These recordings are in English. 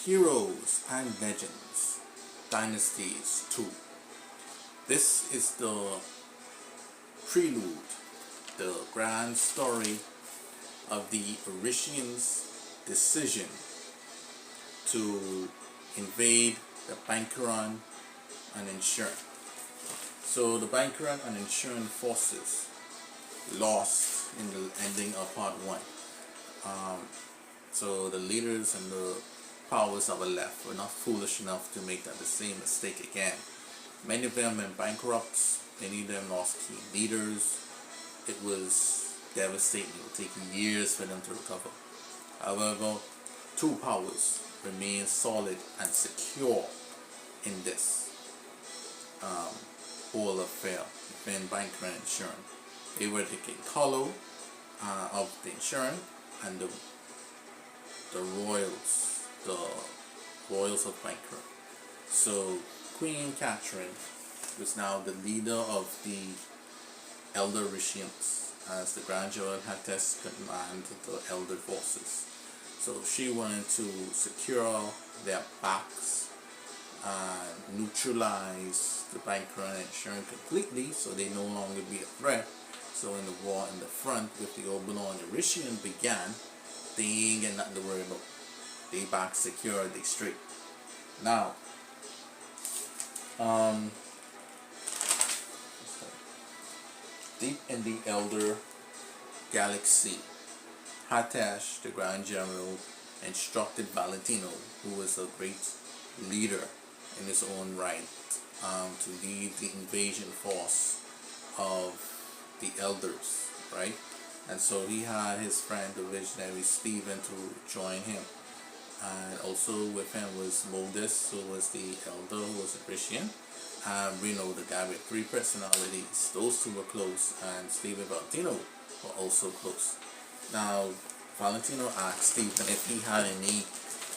Heroes and Legends, Dynasties 2. This is the prelude, the grand story of the Oricians' decision to invade the Banquron Insura. So the Banquron Insura forces lost in the ending of part 1. So the leaders and the powers that were left were not foolish enough to make that the same mistake again. Many of them went bankrupt, many of them lost key leaders. It was devastating. It would take years for them to recover. However, two powers remain solid and secure in this whole affair within Banquron Insura. They were the King of the Insuran and the royals of Banquron. So Queen Katrin was now the leader of the elder Rishins, as the Grand General had to command the elder forces. So she wanted to secure their backs and neutralize the Banquron Insura completely, so they no longer be a threat. So in the war in the front with the Oberon and the Rishian began, they ain't got nothing to worry about. They back secure, they straight. Now, deep in the Elder Galaxy, Hatash, the Grand General, instructed Valentino, who was a great leader in his own right, to lead the invasion force of the elders, right? And so he had his friend, the visionary Stephen, to join him. And also with him was Modus, who was the elder, who was a Christian. And Reno, the guy with 3 personalities. Those two were close, and Stephen and Valentino were also close. Now, Valentino asked Stephen if he had any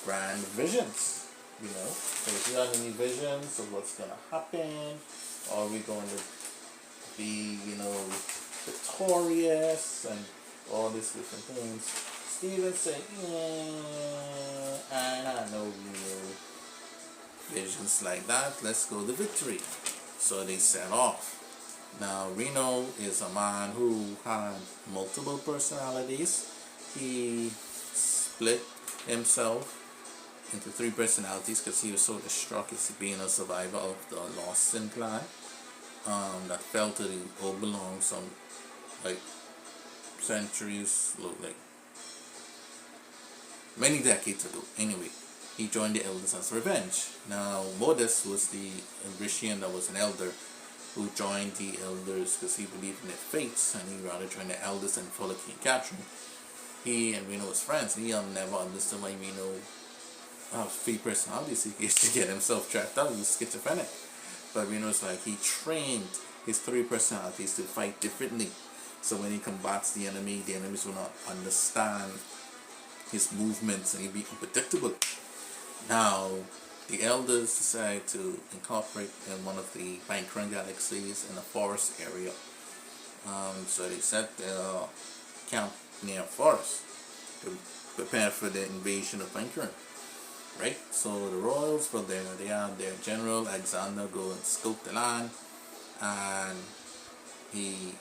grand visions, So if he had any visions of what's going to happen, are we going to be, victorious, and all these different things. Stephen said, I had no real visions like that. Let's go to victory. So they set off. Now Reno is a man who had multiple personalities. He split himself into 3 personalities because he was so distraught as being a survivor of the Lost Sin clan that fell to the Oberon some centuries, many decades ago. Anyway, he joined the elders as revenge. Now Modus was the Rishian that was an elder who joined the elders because he believed in their fates, and he rather joined the elders and follow King Katrin. He and Reno was friends. He never understood why Reno have 3 personalities. He used to get himself trapped out. He was schizophrenic. But Reno's like, he trained his 3 personalities to fight differently. So when he combats the enemies will not understand his movements, and he'll be unpredictable. Now, the elders decided to incorporate in one of the Banquron galaxies in a forest area. So they set their camp near a forest to prepare for the invasion of Banquron. Right? So the royals were there. They had their general Alexander go and scope the land, and he,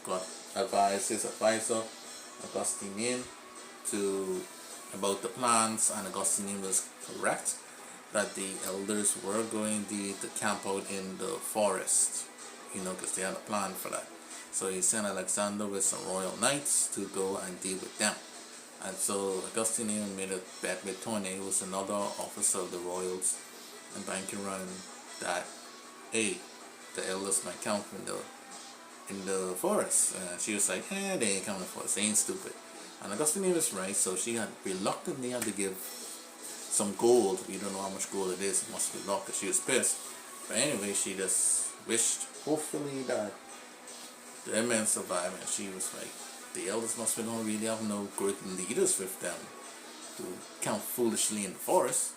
got his advisor Augustinian about the plans, and Augustinian was correct that the elders were going to camp out in the forest, because they had a plan for that. So he sent Alexander with some royal knights to go and deal with them. And so Augustinian made a bet with Tony, who was another officer of the royals in Banquron, that the elders might camp in the forest. And she was like, they ain't coming to the forest, they ain't stupid. And Augustinian was right, so she had reluctantly had to give some gold. We don't know how much gold it is, it must be locked because she was pissed. But anyway, she just wished, hopefully, that the men survive, and she was like, the elders must don't really have no great leaders with them to camp foolishly in the forest.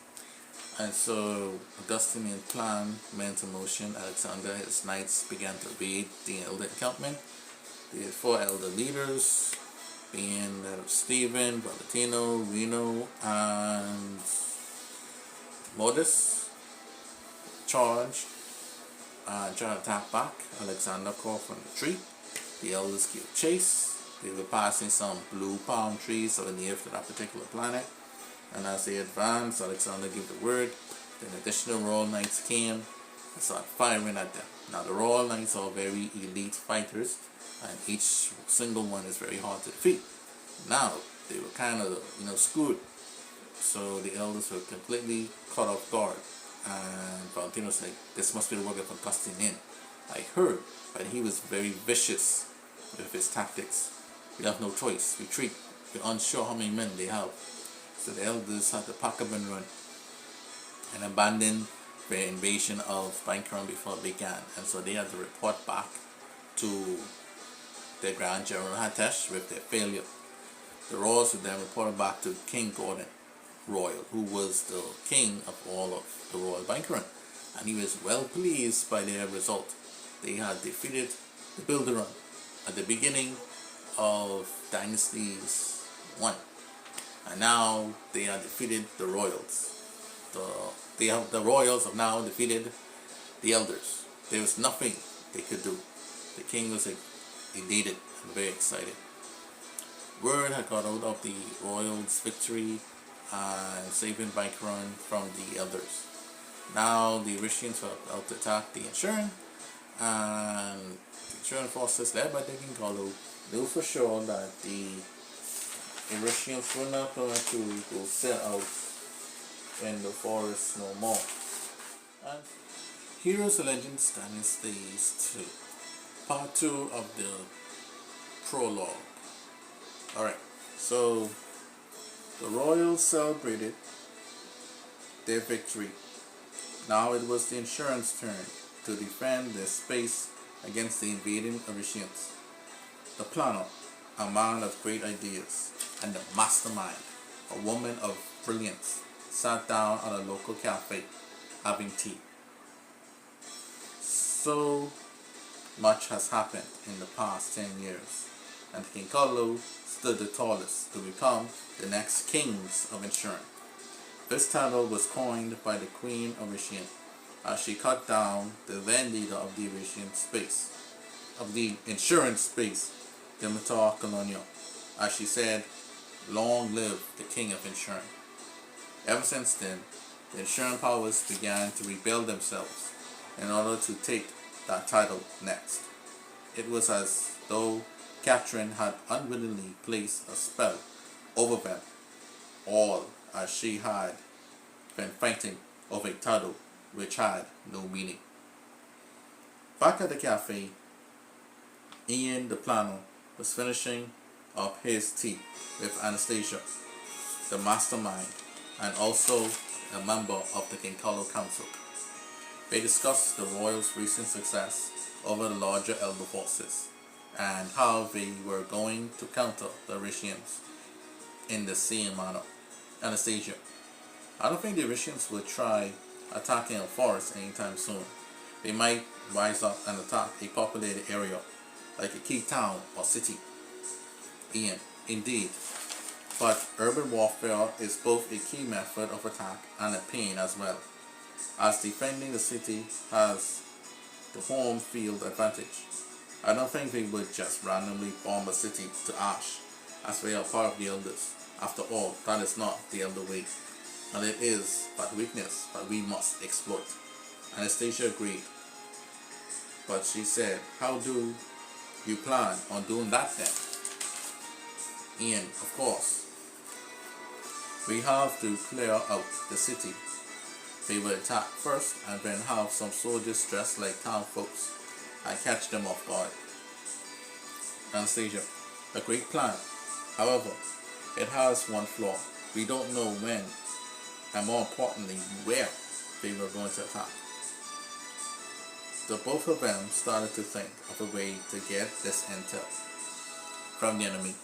And so Augustinian plan went into motion. Alexander and his knights began to raid the elder encampment. The 4 elder leaders being that of Stephen, Valentino, Reno, and Modus, charged and tried to attack back. Alexander caught from the tree. The elders gave chase. They were passing some blue palm trees that were near to that particular planet. And as they advanced, Alexander gave the word. Then additional Royal Knights came and started firing at them. Now the Royal Knights are very elite fighters, and each single one is very hard to defeat. Now they were kind of screwed. So the elders were completely caught off guard. And Valentino said, this must be the work of Augustinian. I heard, but he was very vicious with his tactics. We have no choice. Retreat. We're unsure how many men they have. So the elders had to pack up and run and abandon the invasion of Banquron before it began. And so they had to report back to their Grand General Hatesh with their failure. The Royals would then reported back to King Gordon Royal, who was the king of all of the Royal Banquron, and he was well pleased by their result. They had defeated the Builderon at the beginning of Dynasties 1, and now they had defeated the Royals. The Royals have now defeated the Elders. There was nothing they could do. The king was elated and very excited. Word had got out of the Royals' victory and saving Banquron from the Elders. Now the Irishans were out to attack the Insuran, and the Insuran forces led by the King knew for sure that the Irishans were not going to go set out in the forest no more. And Heroes and Legends Dynasties 2, part 2 of the prologue. Alright, so the Royals celebrated their victory. Now it was the Insuran's turn to defend their space against the invading Irishans. The planner, a man of great ideas, and the mastermind, a woman of brilliance, sat down at a local cafe having tea. So much has happened in the past 10 years, and King Carlo stood the tallest to become the next kings of Insuran. This title was coined by the Queen of Irishian as she cut down the then leader of the Insuran space, Dimitar Colonial, as she said, "Long live the King of Insuran." Ever since then, the Insuran powers began to rebuild themselves in order to take that title next. It was as though Katrin had unwittingly placed a spell over them all, as she had been fighting over a title which had no meaning. Back at the cafe, Ian the planner was finishing up his tea with Anastasia, the mastermind and also a member of the King Carlo Council. They discussed the royals' recent success over the larger elder forces and how they were going to counter the Irishans in the same manner. Anastasia: I don't think the Irishans will try attacking a forest anytime soon. They might rise up and attack a populated area like a key town or city. Ian: Indeed, but urban warfare is both a key method of attack and a pain as well, as defending the city has the home field advantage. I don't think they would just randomly bomb a city to ash, as they are part of the elders. After all, that is not the elder way, and it is but weakness that we must exploit. Anastasia agreed, but she said, how do you plan on doing that then? Ian: Of course, we have to clear out the city. They will attack first and then have some soldiers dressed like town folks and catch them off guard. Anastasia: A great plan. However, it has one flaw. We don't know when, and more importantly, where they were going to attack. The both of them started to think of a way to get this intel from the enemy.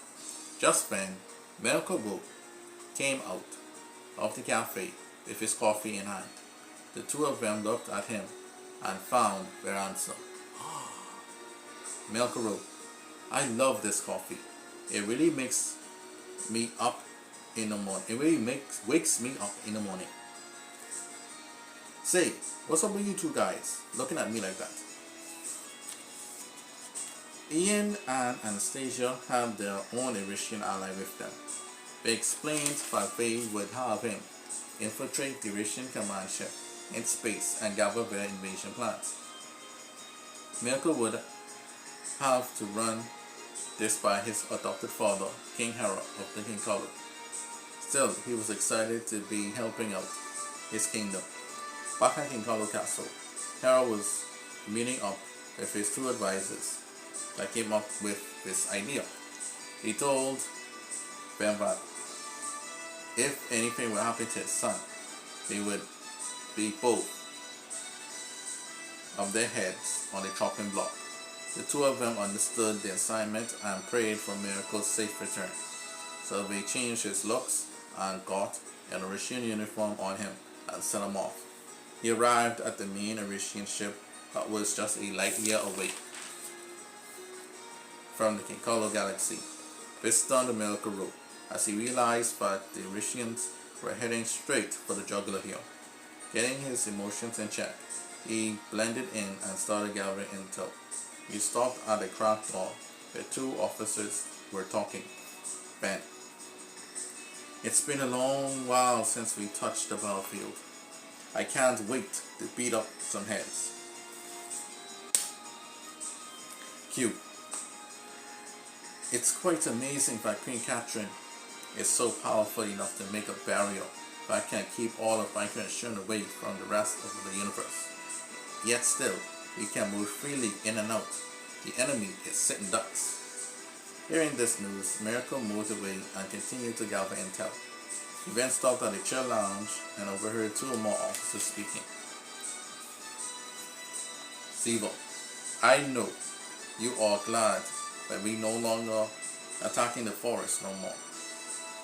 Just then, Melchor came out of the cafe with his coffee in hand. The two of them looked at him and found their answer. Melchor: I love this coffee. It really makes me up in the morning. It really wakes me up in the morning. Say, what's up with you two guys looking at me like that? Ian and Anastasia have their own Irishan ally with them. They explained that they would have him infiltrate the Irishan command ship in space and gather their invasion plans. Mirko would have to run this by his adopted father, King Harold of the King Color. Still, he was excited to be helping out his kingdom. Back at King Carlo Castle, Harold was meeting up with his two advisors that came up with this idea. He told them that if anything would happen to his son, they would be both of their heads on the chopping block. The two of them understood the assignment and prayed for Miracle's safe return. So they changed his looks and got an Irishan uniform on him and sent him off. He arrived at the main Irishan ship that was just a light year away from the Kinkolo galaxy. This stunned Miracle Row as he realized that the Irishans were heading straight for the jugular here. Getting his emotions in check, he blended in and started gathering intel. He stopped at a cracked door where two officers were talking. Ben, it's been a long while since we touched the battlefield. I can't wait to beat up some heads. Q. It's quite amazing that Queen Katrin is so powerful enough to make a barrier that can keep all of Banquron Insura away from the rest of the universe. Yet still, we can move freely in and out. The enemy is sitting ducks. Hearing this news, Miracle moved away and continued to gather intel. He then stopped at a chill lounge and overheard two or more officers speaking. Sivo, I know you are glad that we no longer attacking the forest no more,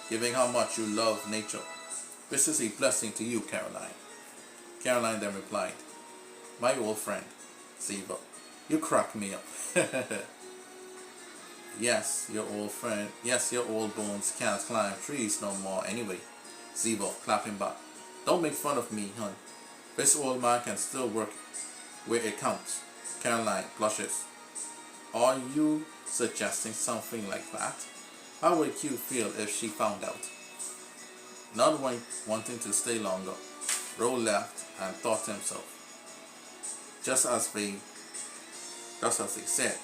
given how much you love nature. This is a blessing to you, Caroline. Caroline then replied, my old friend, Sivo, you crack me up. Yes, your old friend. Yes, your old bones can't climb trees no more anyway. Sivo, clapping back. Don't make fun of me, hon. This old man can still work where it counts. Caroline blushes. Are you suggesting something like that? How would Q feel if she found out? Not wanting to stay longer, Ro left and thought to himself. Just as they said,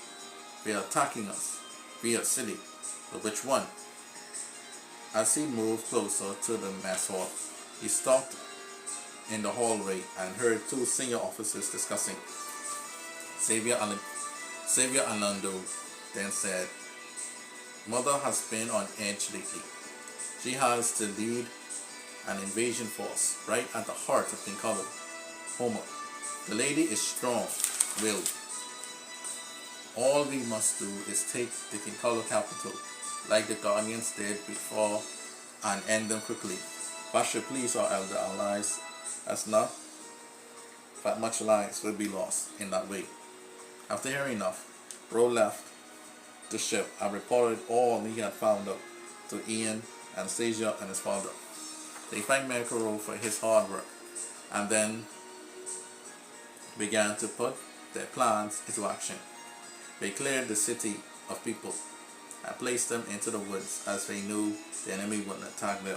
they are attacking us. We are silly, but which one? As he moved closer to the mess hall, he stopped in the hallway and heard two senior officers discussing. Xavier Alando then said, Mother has been on edge lately. She has to lead an invasion force right at the heart of Kinkolo. Homer, the lady is strong-willed. All we must do is take the Kinkolo capital, like the Guardians did before, and end them quickly. Basha, please, our elder allies, as not that much lives will be lost in that way. After hearing enough, Ro left the ship and reported all he had found out to Ian, Anastasia, and his father. They thanked Miracle Ro for his hard work, and then began to put their plans into action. They cleared the city of people and placed them into the woods as they knew the enemy wouldn't attack them.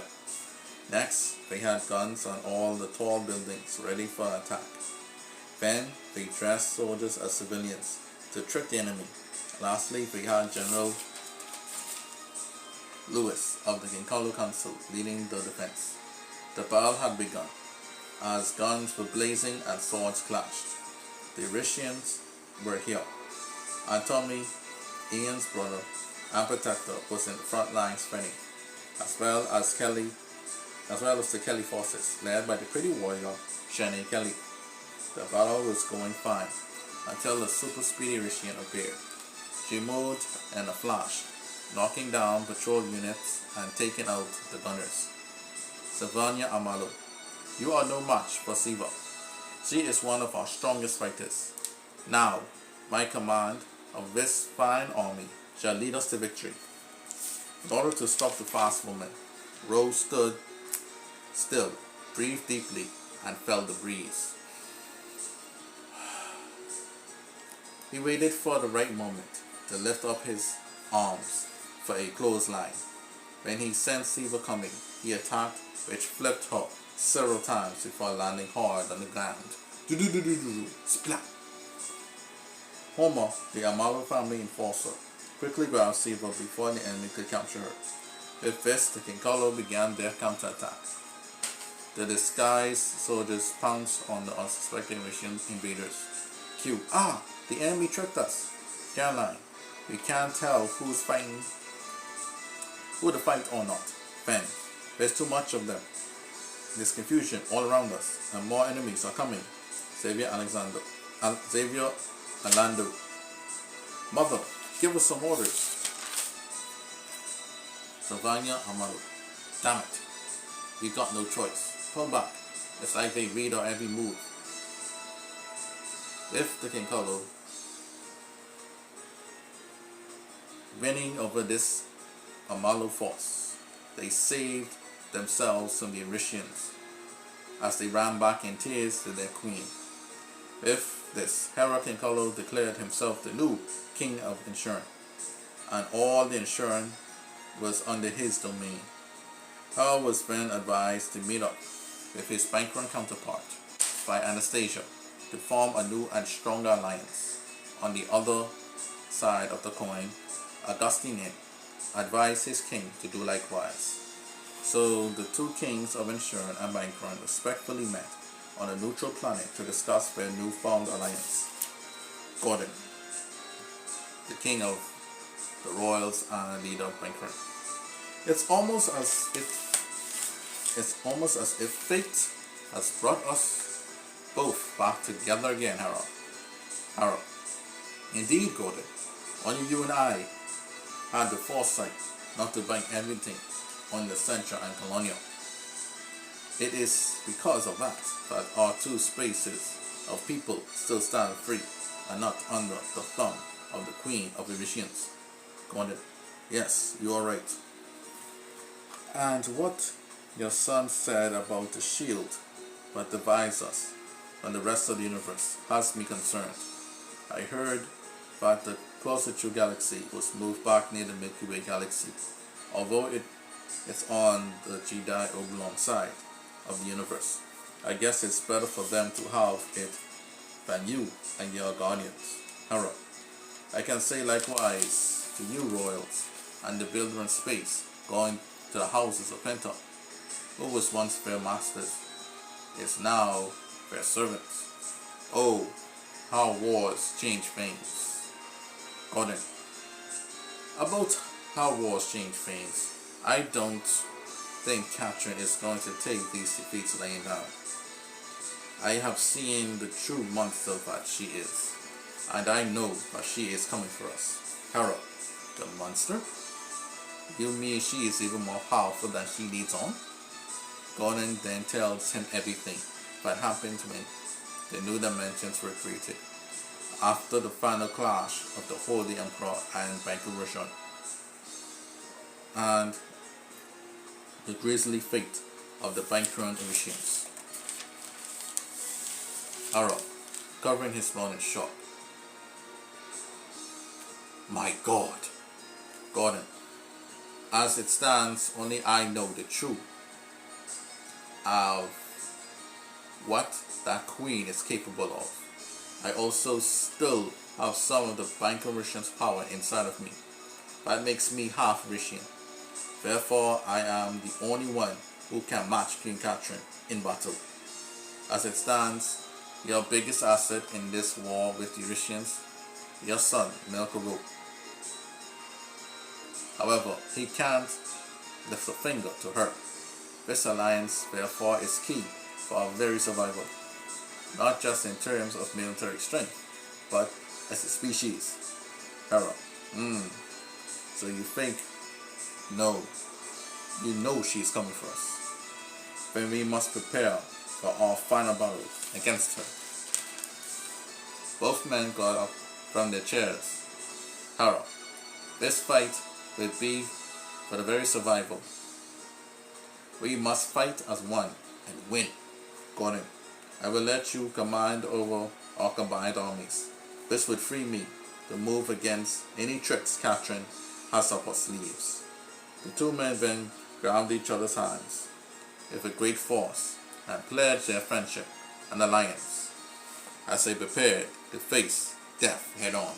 Next, they had guns on all the tall buildings ready for an attack. Then, they dressed soldiers as civilians to trick the enemy. Lastly, they had General Lewis of the Kinkolo Council leading the defense. The battle had begun, as guns were blazing and swords clashed. The Irishans were here. Tommy, Ian's brother and protector, was in the front lines fighting, as well as the Kelly forces, led by the pretty warrior Shanae Kelly. The battle was going fine until the super speedy Irishian appeared. She moved in a flash, knocking down patrol units and taking out the gunners. Savanya Amalo, you are no match for Siva. She is one of our strongest fighters. Now, my command of this fine army shall lead us to victory. In order to stop the fast movement, Rose stood still, breathed deeply, and felt the breeze. He waited for the right moment to lift up his arms for a clothesline. When he sensed Siva coming, he attacked, which flipped her several times before landing hard on the ground. Splat! Homer, the Amalu family enforcer, quickly grabbed Siva before the enemy could capture her. With this, the King Carlo began their counterattack. The disguised soldiers pounced on the unsuspecting Russian invaders. Q. Ah! The enemy tricked us. Caroline, we can't tell who to fight or not. Fan, there's too much of them. There's confusion all around us, and more enemies are coming. Xavier Alando. Mother, give us some orders. Sylvania Amalu. Damn it. We got no choice. Pull back. It's like they read our every move. With the King Carlo winning over this Amalu force, they saved themselves from the Irishans as they ran back in tears to their queen. With this, King Carlo declared himself the new King of Insuran, and all the Insuran was under his domain. Harold was then advised to meet up with his Banquron counterpart by Anastasia to form a new and stronger alliance. On the other side of the coin, Augustine advised his king to do likewise. So the two kings of Insuran and Banquron respectfully met on a neutral planet to discuss their newfound alliance. Gordon, the king of the royals and leader of Banquron. It's almost as if fate has brought us both back together again, Harold. Indeed, Gordon. Only you and I had the foresight not to bank everything on the Central and Colonial. It is because of that our two spaces of people still stand free and not under the thumb of the Queen of the Irishans. Gordon, yes, you are right. And what your son said about the shield that divides us from the rest of the universe has me concerned. I heard that the closer galaxy was moved back near the Milky Way galaxy, although it's on the Jedi Oblong side of the universe. I guess it's better for them to have it than you and your guardians. Harold, I can say likewise to you royals and the builder in space going to the houses of Penta, who was once their masters, is now their servants. Oh, how wars change things. Gordon, about how wars change things, I don't think Katrin is going to take these defeats laying down. I have seen the true monster that she is, and I know that she is coming for us. Harold, the monster? You mean she is even more powerful than she leads on? Gordon then tells him everything that happened when the new dimensions were created, after the final clash of the Holy Emperor and Banquron, and the grisly fate of the Banquron Insura. Harold, covering his mouth in shock. My God! Gordon, as it stands, only I know the truth of what that queen is capable of. I also still have some of the Banquron's power inside of me. That makes me half Rishian. Therefore, I am the only one who can match Queen Katrin in battle. As it stands, your biggest asset in this war with the Rishians, your son, Melkoro. However, he can't lift a finger to her. This alliance, therefore, is key for our very survival, not just in terms of military strength, but as a species. Harold, so you think, no, you know she's coming for us. Then we must prepare for our final battle against her. Both men got up from their chairs. Harold, this fight will be for the very survival. We must fight as one and win. Gordon, I will let you command over our combined armies. This would free me to move against any tricks Katrin has up her sleeves. The two men then grabbed each other's hands with a great force and pledged their friendship and alliance as they prepared to face death head on.